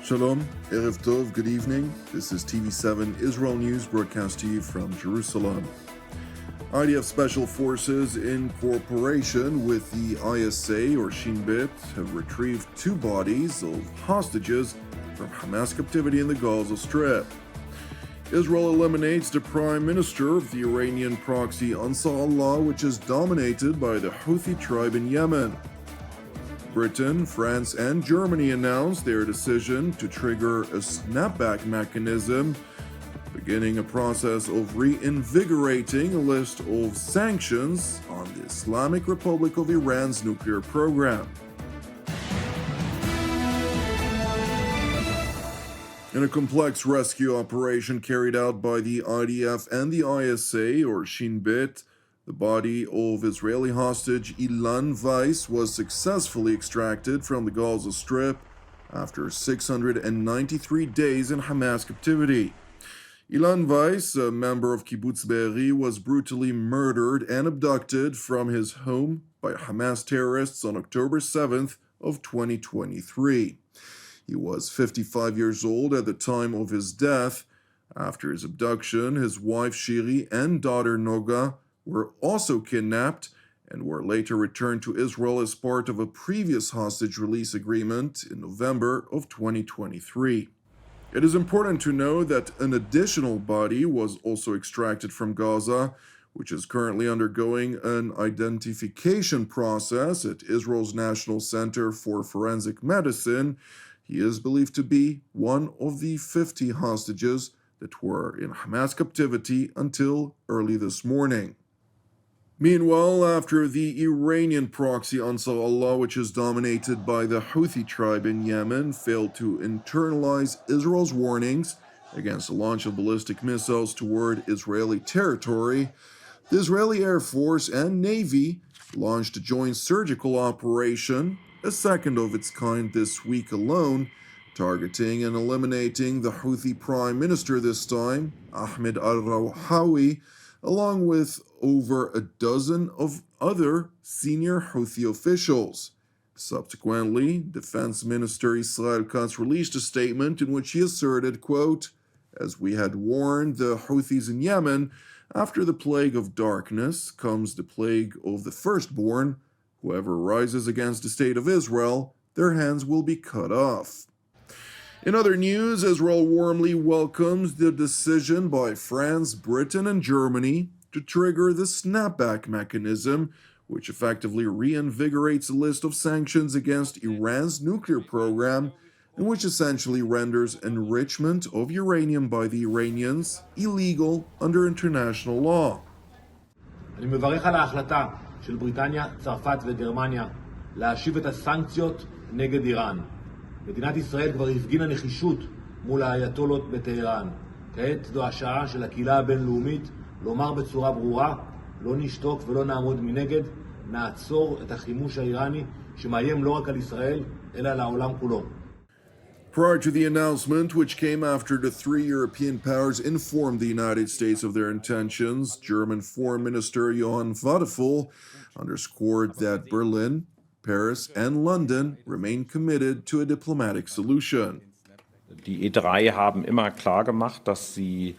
Shalom, Erev Tov, good evening. This is TV7 Israel News broadcast to you from Jerusalem. IDF Special Forces in cooperation with the ISA or Shin Bet have retrieved 2 bodies of hostages from Hamas captivity in the Gaza Strip. Israel eliminates the prime minister of the Iranian proxy Ansar, which is dominated by the Houthi tribe in Yemen. Britain, France, and Germany announced their decision to trigger a snapback mechanism, beginning a process of reinvigorating a list of sanctions on the Islamic Republic of Iran's nuclear program. In a complex rescue operation carried out by the IDF and the ISA or Shin Bet, the body of Israeli hostage Ilan Weiss was successfully extracted from the Gaza Strip after 693 days in Hamas captivity. Ilan Weiss, a member of Kibbutz Be'eri, was brutally murdered and abducted from his home by Hamas terrorists on October 7th of 2023. He was 55 years old at the time of his death. After his abduction, his wife Shiri and daughter Noga were also kidnapped and were later returned to Israel as part of a previous hostage release agreement in November of 2023. It is important to know that an additional body was also extracted from Gaza, which is currently undergoing an identification process at Israel's National Center for Forensic Medicine. He is believed to be one of the 50 hostages that were in Hamas captivity until early this morning. Meanwhile, after the Iranian proxy Ansar Allah, which is dominated by the Houthi tribe in Yemen, failed to internalize Israel's warnings against the launch of ballistic missiles toward Israeli territory, the Israeli Air Force and Navy launched a joint surgical operation, a second of its kind this week alone, targeting and eliminating the Houthi prime minister this time, Ahmed al-Rawhawi, along with over a dozen of other senior Houthi officials. Subsequently, Defense Minister Israel Katz released a statement in which he asserted, quote, "As we had warned the Houthis in Yemen, after the plague of darkness comes the plague of the firstborn. Whoever rises against the state of Israel, their hands will be cut off." In other news, Israel warmly welcomes the decision by France, Britain, and Germany to trigger the snapback mechanism, which effectively reinvigorates a list of sanctions against Iran's nuclear program, and which essentially renders enrichment of uranium by the Iranians illegal under international law. אני מברך על ההחלטה של בריטניה, צרפת וגרמניה להשיב את הסנקציות נגד איראן. מדינת ישראל כבר הפגינה נחישות מול האייתולות בטהרן. כעת זו השעה של הקהילה הבינלאומית לומר בצורה ברורה, לא נשתוק ולא נעמוד מנגד, נעצור את החימוש האיראני שמאיים לא רק על ישראל, אלא על העולם כולו. Prior to the announcement, which came after the 3 European powers informed the United States of their intentions, German Foreign Minister Johann Vadeful underscored that Berlin, Paris, and London remain committed to a diplomatic solution. Die E3 haben immer klar gemacht, dass sie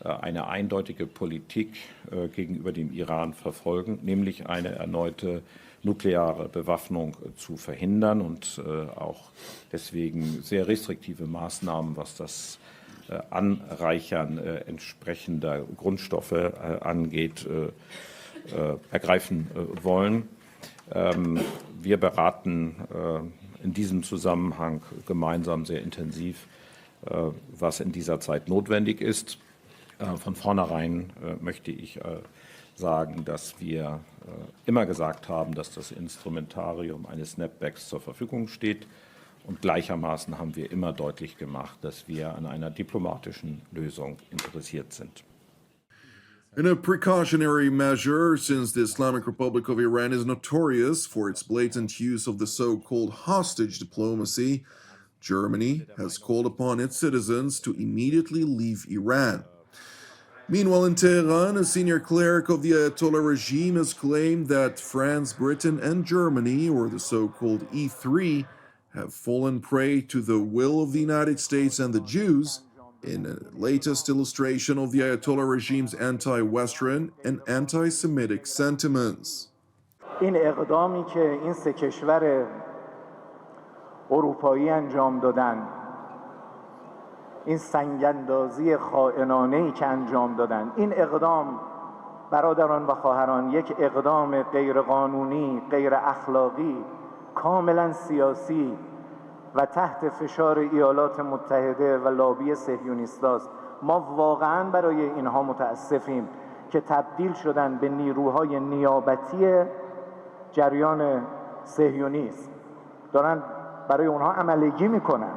eine eindeutige Politik gegenüber dem Iran verfolgen, nämlich eine erneute nukleare Bewaffnung zu verhindern und auch deswegen sehr restriktive Maßnahmen, was das Anreichern entsprechender Grundstoffe angeht, ergreifen wollen. Wir beraten in diesem Zusammenhang gemeinsam sehr intensiv, was in dieser Zeit notwendig ist. Von vornherein möchte ich sagen, dass wir immer gesagt haben, dass das Instrumentarium eines Snapbacks zur Verfügung steht. Und gleichermaßen haben wir immer deutlich gemacht, dass wir an einer diplomatischen Lösung interessiert sind. In a precautionary measure, since the Islamic Republic of Iran is notorious for its blatant use of the so-called hostage diplomacy, Germany has called upon its citizens to immediately leave Iran. Meanwhile, in Tehran, a senior cleric of the Ayatollah regime has claimed that France, Britain, and Germany, or the so-called E3, have fallen prey to the will of the United States and the Jews in a latest illustration of the Ayatollah regime's anti-Western and anti-Semitic sentiments. این اقدامی که این سه کشور اروپایی انجام دادن، این سنگ‌اندازی خائنانه‌ای که انجام دادن، این اقدام برادران و خواهران یک اقدام غیرقانونی، غیر اخلاقی، کاملا سیاسی و تحت فشار ایالات متحده و لابی صهیونیست است. ما واقعا برای اینها متاسفیم که تبدیل شدن به نیروهای نیابتی جریان صهیونیست، دارن برای اونها عملگی میکنن.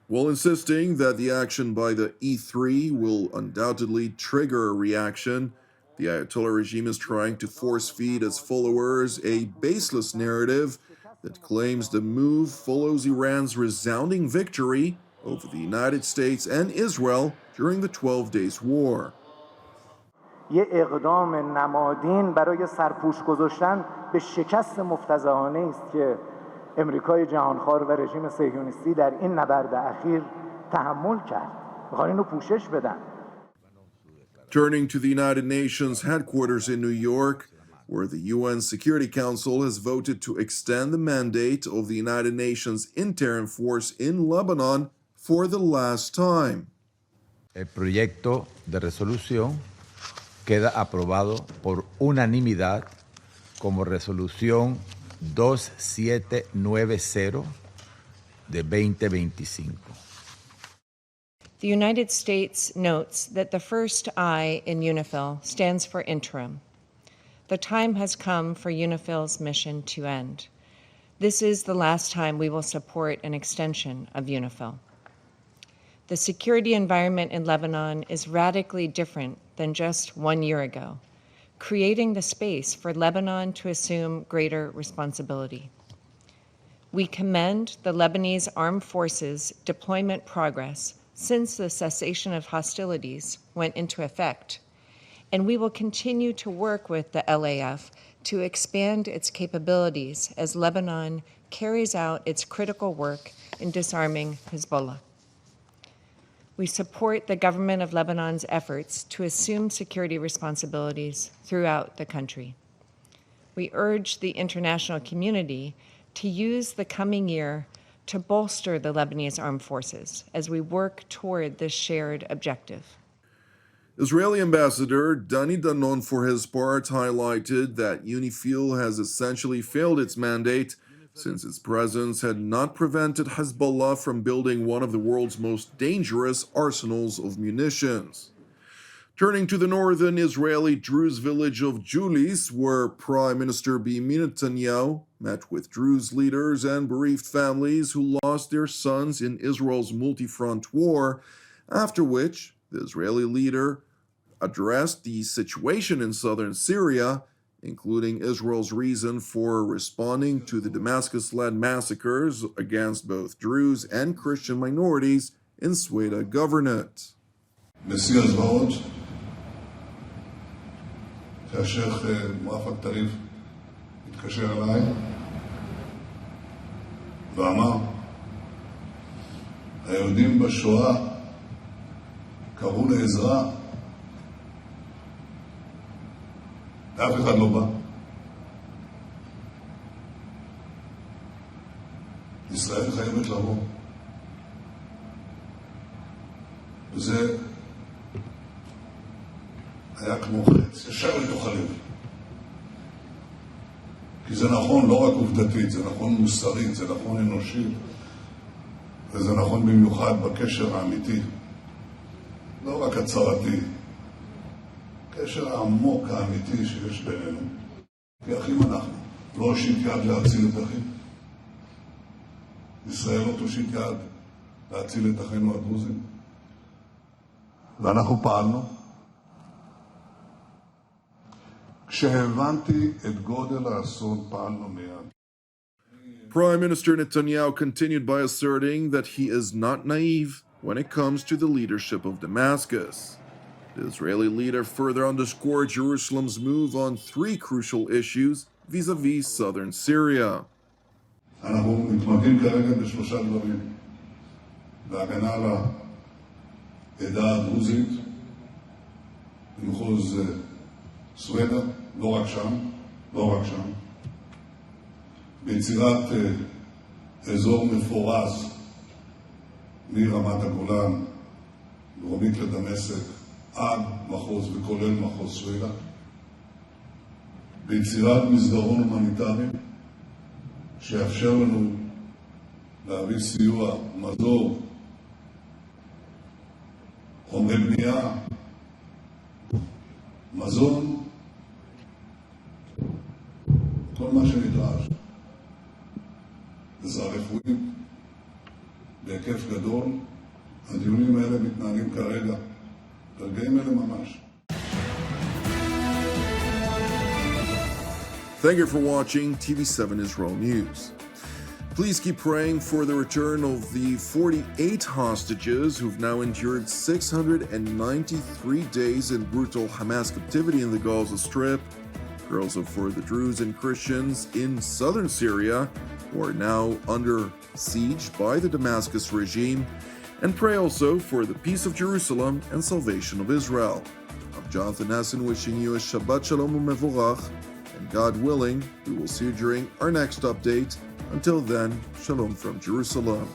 While insisting that the action by the E3 will undoubtedly trigger a reaction, the Ayatollah regime is trying to force-feed its followers a baseless narrative that claims the move follows Iran's resounding victory over the United States and Israel during the 12 Days War. یه اقدام نمادین برای سرپوش گذاشتن به شکست مفتضحانه است که امریکای جهانخوار و رژیم صهیونیستی در این نبرد اخیر تحمل کرد. میخوان اینو پوشش بدن. Turning to the United Nations headquarters in New York, where the UN Security Council has voted to extend the mandate of the United Nations interim force in Lebanon for the last time. El proyecto de resolución queda aprobado por unanimidad como resolución 2790 de 2025. The United States notes that the first I in UNIFIL stands for interim. The time has come for UNIFIL's mission to end. This is the last time we will support an extension of UNIFIL. The security environment in Lebanon is radically different than just 1 year ago, creating the space for Lebanon to assume greater responsibility. We commend the Lebanese Armed Forces deployment progress since the cessation of hostilities went into effect, and we will continue to work with the LAF to expand its capabilities as Lebanon carries out its critical work in disarming Hezbollah. We support the government of Lebanon's efforts to assume security responsibilities throughout the country. We urge the international community to use the coming year to bolster the Lebanese armed forces as we work toward this shared objective. Israeli Ambassador Dani Danon, for his part, highlighted that UNIFIL has essentially failed its mandate since its presence had not prevented Hezbollah from building one of the world's most dangerous arsenals of munitions. Turning to the northern Israeli Druze village of Julis, where Prime Minister Benjamin Netanyahu met with Druze leaders and bereaved families who lost their sons in Israel's multi-front war, after which the Israeli leader addressed the situation in southern Syria, including Israel's reason for responding to the Damascus-led massacres against both Druze and Christian minorities in Seuraa governorate. נשיא הזוועות, שהשייח מואפק טריף התקשר אליי ואמר, היהודים בשואה קראו לעזרה, אף אחד לא בא. ישראל חייבת לבוא. וזה היה כמו חץ, ישר לתוך הלב. כי זה נכון לא רק עובדתית, זה נכון מוסרית, זה נכון אנושית, וזה נכון במיוחד בקשר האמיתי, לא רק הצהרתי, הקשר העמוק האמיתי שיש בינינו. כי אחים אנחנו, לא הושיט יד להציל את אחים. ישראל לא תושיט יד להציל את אחינו הדרוזים. ואנחנו פעלנו. כשהבנתי את גודל האסון פעלנו מיד. Prime Minister Netanyahu continued by asserting that he is not naive when it comes to the leadership of Damascus. The Israeli leader further underscored Jerusalem's move on three crucial issues vis-a-vis southern Syria. אנחנו מתמקדים כרגע בשלושה דברים. בהגנה על העדה הדרוזית, במחוז סואדה, לא רק שם. ביצירת אזור מפורז מרמת הגולן, דרומית לדמשק, עד מחוז וכולל מחוז סואדה. ביצירת מסדרון הומניטרי שיאפשר לנו להביא סיוע, מזור, חומרי בנייה, מזון, כל מה שנדרש. עזרה רפואית בהיקף גדול. הדיונים האלה מתנהלים כרגע, ברגעים אלה ממש. Thank you for watching TV7 Israel News. Please keep praying for the return of the 48 hostages who've now endured 693 days in brutal Hamas captivity in the Gaza Strip. Pray also for the Druze and Christians in southern Syria who are now under siege by the Damascus regime. And pray also for the peace of Jerusalem and salvation of Israel. I'm Jonathan Hessen wishing you a Shabbat Shalom u'Mevorach, and God willing, we will see you during our next update. Until then, Shalom from Jerusalem.